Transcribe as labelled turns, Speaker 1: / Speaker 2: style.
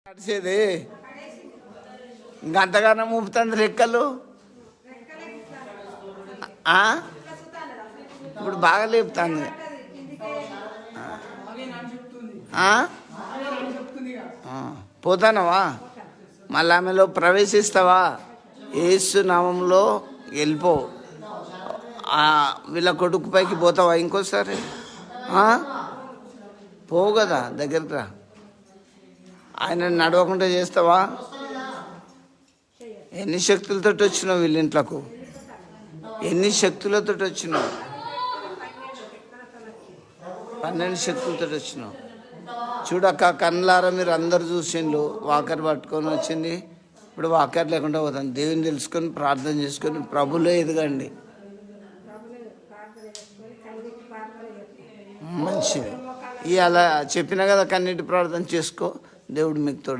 Speaker 1: నడిచేది గంతగానం ఊపుతుంది రెక్కలు. ఇప్పుడు బాగా లేపుతాను. పోతానవా? మళ్ళీ ఆమెలో ప్రవేశిస్తావా? యేసు నామంలో వెళ్ళిపో. వీళ్ళ కొడుకు పైకి పోతావా ఇంకోసారి? పోవు కదా, దగ్గరికి రా. ఆయన నడవకుండా చేస్తావా? ఎన్ని శక్తులతో వచ్చినావు వీళ్ళింట్లకు? ఎన్ని శక్తులతో వచ్చినావు? 12 శక్తులతో వచ్చినావు. చూడక్క, కళ్ళారా మీరు అందరు చూసిండ్రు. వాకర్ పట్టుకొని వచ్చింది. ఇప్పుడు వాకర్ లేకుండా పోతాను. దేవుని తెలుసుకొని ప్రార్థన చేసుకొని ప్రభులో ఎదగండి. మంచిది. అలా చెప్పినా కదా, కన్నీటి ప్రార్థన చేసుకో. దేవుడు మీకు తోడు.